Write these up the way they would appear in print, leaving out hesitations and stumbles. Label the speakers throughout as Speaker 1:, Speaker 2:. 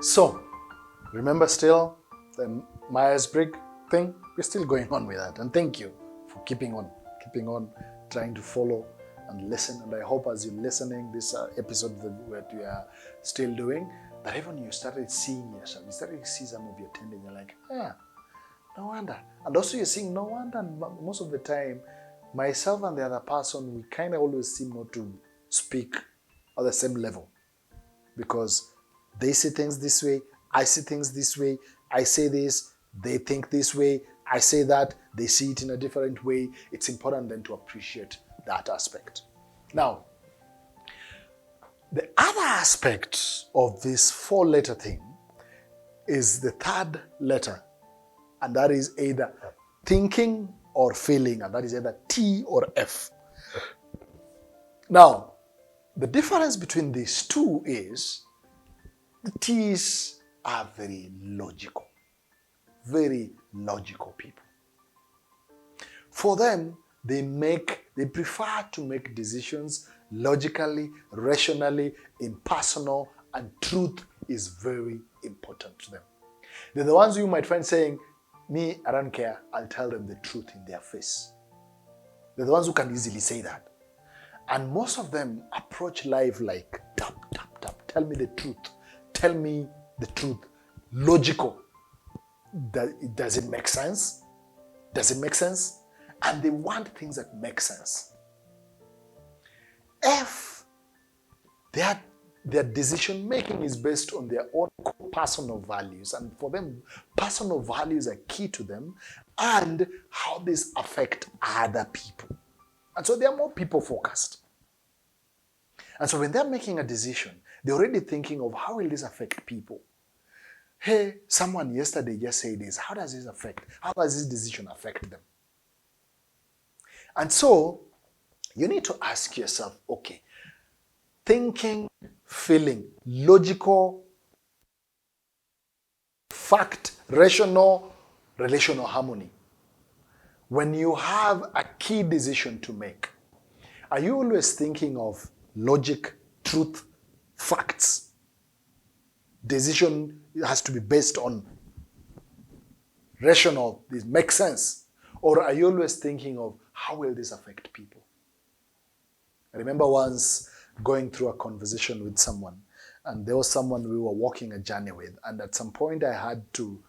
Speaker 1: So, remember still the Myers-Briggs thing? We're still going on with that. And thank you for keeping on, trying to follow and listen. And I hope as you're listening this episode that we are still doing, that even you started seeing yourself, you started to see some of your tendencies, you're like, no wonder. And also you're seeing no wonder, and most of the time, myself and the other person, we kind of always seem not to speak at the same level. Because they see things this way, I see things this way, I say this, they think this way, I say that, they see it in a different way. It's important then to appreciate that aspect. Now, the other aspect of this 4-letter thing is the third letter, and that is either thinking or feeling, and that is either T or F. Now, the difference between these two is the T's are very logical people. For them, they prefer to make decisions logically, rationally, impersonal, and truth is very important to them. They're the ones you might find saying, me, I don't care, I'll tell them the truth in their face. They're the ones who can easily say that. And most of them approach life like, tap, tap, tap, tell me the truth. Tell me the truth. Logical. Does it make sense? Does it make sense? And they want things that make sense. F, their decision making is based on their own personal values. And for them, personal values are key to them and how this affect other people. And so they are more people focused. And so when they're making a decision, they're already thinking of how will this affect people. Hey, someone yesterday just said this. How does this decision affect them? And so you need to ask yourself, okay, thinking, feeling, logical, fact, rational, relational harmony. When you have a key decision to make, are you always thinking of logic, truth, facts? Decision has to be based on rational, this makes sense. Or are you always thinking of how will this affect people? I remember once going through a conversation with someone, and there was someone we were walking a journey with, and at some point I had to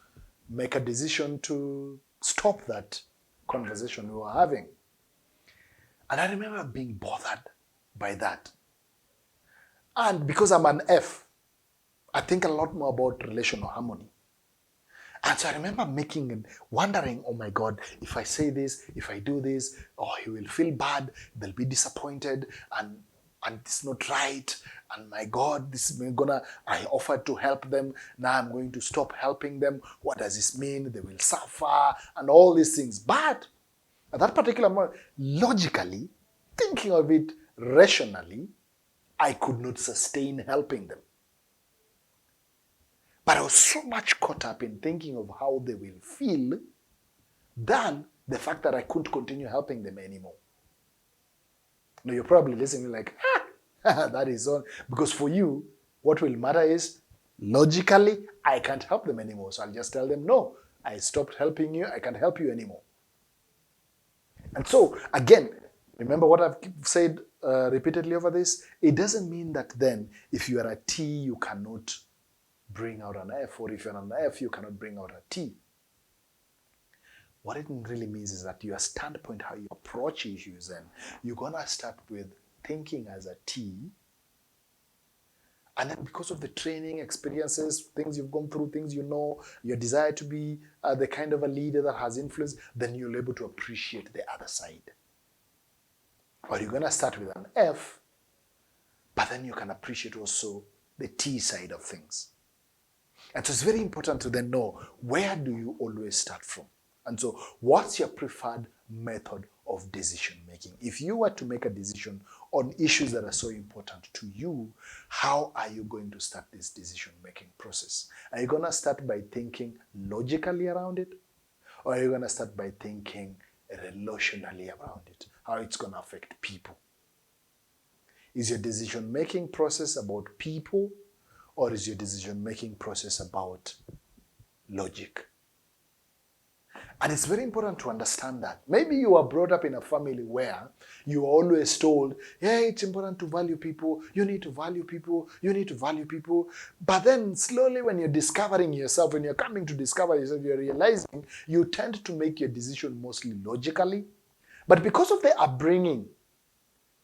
Speaker 1: make a decision to stop that conversation we were having. And I remember being bothered by that. And because I'm an F, I think a lot more about relational harmony. And so I remember wondering, oh my God, if I say this, if I do this, he will feel bad, they'll be disappointed, and it's not right. And my God, I offered to help them, now I'm going to stop helping them. What does this mean? They will suffer, and all these things. But at that particular moment, logically, thinking of it rationally, I could not sustain helping them. But I was so much caught up in thinking of how they will feel than the fact that I couldn't continue helping them anymore. Now you're probably listening like, that is all. Because for you, what will matter is, logically, I can't help them anymore. So I'll just tell them, no, I stopped helping you. I can't help you anymore. And so, again, remember what I've said repeatedly over this? It doesn't mean that then, if you are a T, you cannot bring out an F, or if you're an F, you cannot bring out a T. What it really means is that your standpoint, how you approach issues, and you're going to start with thinking as a T, and then because of the training, experiences, things you've gone through, things you know, your desire to be the kind of a leader that has influence, then you're able to appreciate the other side. Or you're going to start with an F, but then you can appreciate also the T side of things. And so it's very important to then know, where do you always start from? And so what's your preferred method of decision making? If you were to make a decision on issues that are so important to you, how are you going to start this decision making process? Are you going to start by thinking logically around it? Or are you going to start by thinking relationally around it? How it's going to affect people? Is your decision making process about people? Or is your decision-making process about logic? And it's very important to understand that. Maybe you are brought up in a family where you are always told, yeah, it's important to value people, you need to value people, you need to value people. But then slowly when you're discovering yourself, when you're coming to discover yourself, you're realizing you tend to make your decision mostly logically. But because of the upbringing,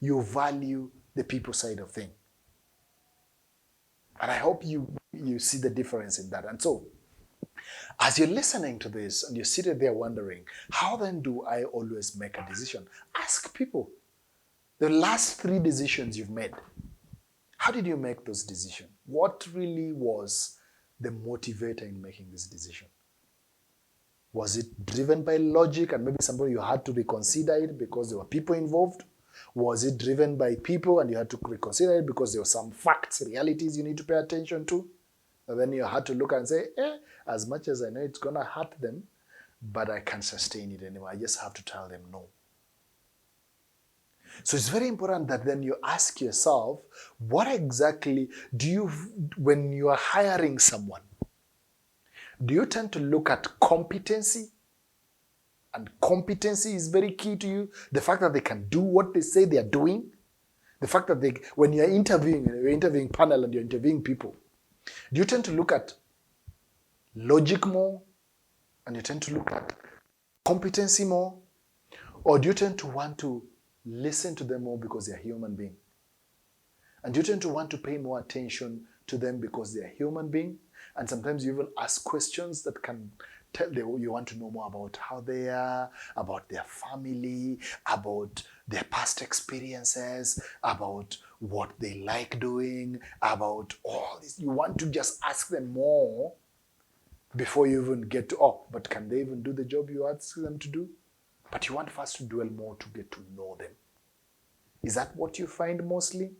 Speaker 1: you value the people side of things. And I hope you see the difference in that. And so, as you're listening to this and you're seated there wondering, how then do I always make a decision? Ask people. The last 3 decisions you've made, how did you make those decisions? What really was the motivator in making this decision? Was it driven by logic and maybe somebody you had to reconsider it because there were people involved? Was it driven by people and you had to reconsider it because there were some facts, realities you need to pay attention to? And then you had to look and say, as much as I know it's going to hurt them, but I can't sustain it anymore. I just have to tell them no. So it's very important that then you ask yourself, what exactly do you, when you are hiring someone, do you tend to look at competency? And competency is very key to you. The fact that they can do what they say they are doing. The fact that when you're interviewing panel and you're interviewing people, do you tend to look at logic more and you tend to look at competency more? Or do you tend to want to listen to them more because they're human beings? And do you tend to want to pay more attention to them because they're human beings? And sometimes you even ask questions that can tell them you want to know more about how they are, about their family, about their past experiences, about what they like doing, about all this. You want to just ask them more before you even get to, but can they even do the job you ask them to do? But you want first to dwell more to get to know them. Is that what you find mostly?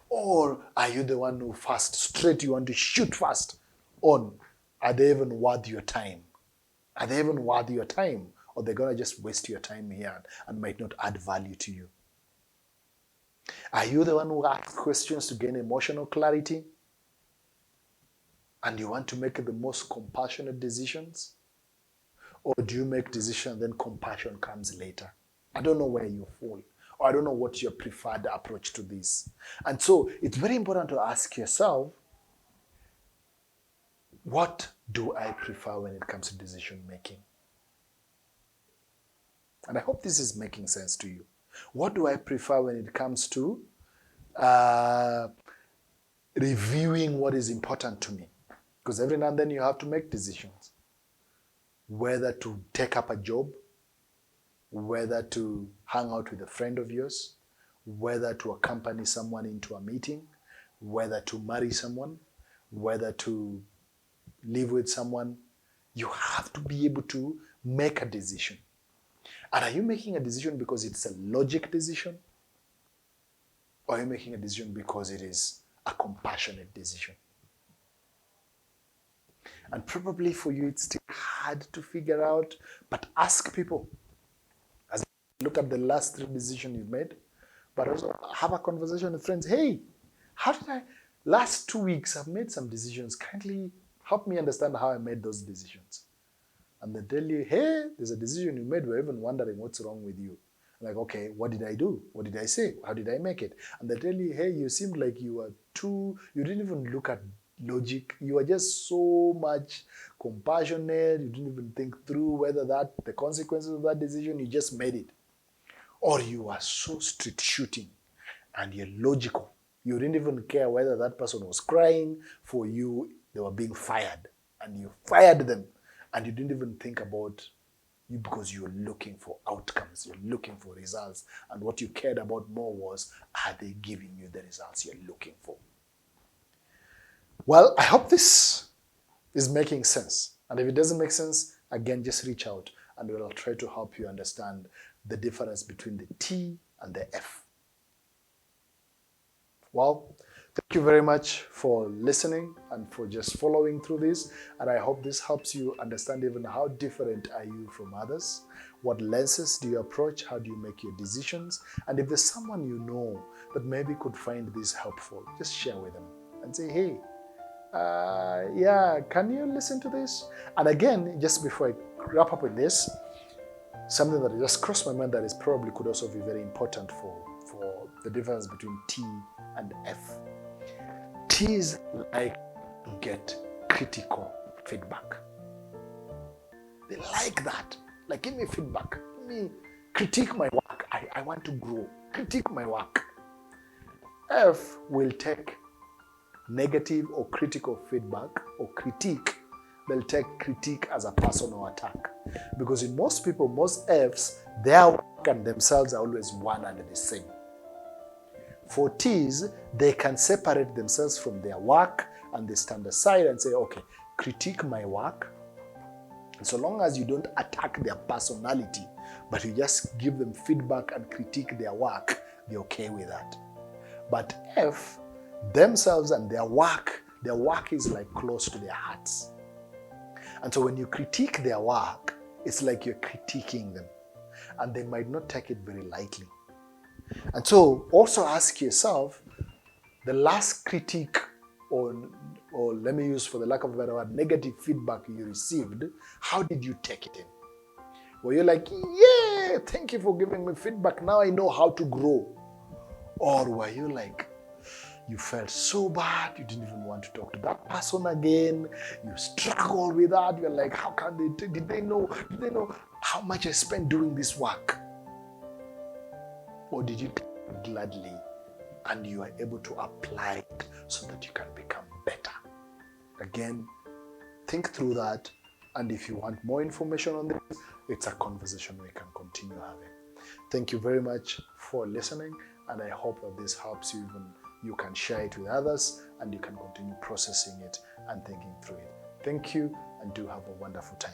Speaker 1: Or are you the one who you want to shoot fast on, are they even worth your time? Are they even worth your time? Or they're going to just waste your time here and might not add value to you? Are you the one who asks questions to gain emotional clarity? And you want to make the most compassionate decisions? Or do you make decisions then compassion comes later? I don't know where you fall. Or I don't know what your preferred approach to this. And so it's very important to ask yourself, what do I prefer when it comes to decision making? And I hope this is making sense to you. What do I prefer when it comes to reviewing what is important to me? Because every now and then you have to make decisions. Whether to take up a job, whether to hang out with a friend of yours, whether to accompany someone into a meeting, whether to marry someone, whether to live with someone, you have to be able to make a decision. And are you making a decision because it's a logic decision? Or are you making a decision because it is a compassionate decision? And probably for you it's still hard to figure out, but ask people. As you look at the last 3 decisions you've made, but also have a conversation with friends. Hey, last 2 weeks I've made some decisions. Kindly help me understand how I made those decisions. And they tell you, hey, there's a decision you made. We're even wondering what's wrong with you. Like, okay, what did I do? What did I say? How did I make it? And they tell you, hey, you seemed like you didn't even look at logic. You were just so much compassionate. You didn't even think through whether the consequences of that decision, you just made it. Or you are so straight shooting and you're logical. You didn't even care whether that person was crying for you. They were being fired and you fired them and you didn't even think about you because you're looking for outcomes, you're looking for results, and what you cared about more was, are they giving you the results you're looking for? Well, I hope this is making sense, and if it doesn't make sense, again, just reach out and we'll try to help you understand the difference between the T and the F. Well, thank you very much for listening and for just following through this. And I hope this helps you understand even how different are you from others. What lenses do you approach? How do you make your decisions? And if there's someone you know that maybe could find this helpful, just share with them and say, hey, Yeah, can you listen to this? And again, just before I wrap up with this, something that just crossed my mind that is probably could also be very important for the difference between T and F. T's like to get critical feedback. They like that. Like, give me feedback. Give me critique my work. I want to grow. Critique my work. F will take negative or critical feedback or critique. They'll take critique as a personal attack. Because in most people, most Fs, their work and themselves are always one and the same. For T's, they can separate themselves from their work and they stand aside and say, okay, critique my work. And so long as you don't attack their personality, but you just give them feedback and critique their work, they're okay with that. But F, themselves and their work is like close to their hearts. And so when you critique their work, it's like you're critiquing them. And they might not take it very lightly. And so also ask yourself, the last critique or let me use, for the lack of a better word, negative feedback you received, how did you take it in? Were you like, yeah, thank you for giving me feedback, now I know how to grow? Or were you like, you felt so bad, you didn't even want to talk to that person again, you struggled with that, you're like, how can they, did they know how much I spent doing this work? Or did you take it gladly and you are able to apply it so that you can become better? Again, think through that, and if you want more information on this, it's a conversation we can continue having. Thank you very much for listening, and I hope that this helps you. Even you can share it with others, and you can continue processing it and thinking through it. Thank you, and do have a wonderful time.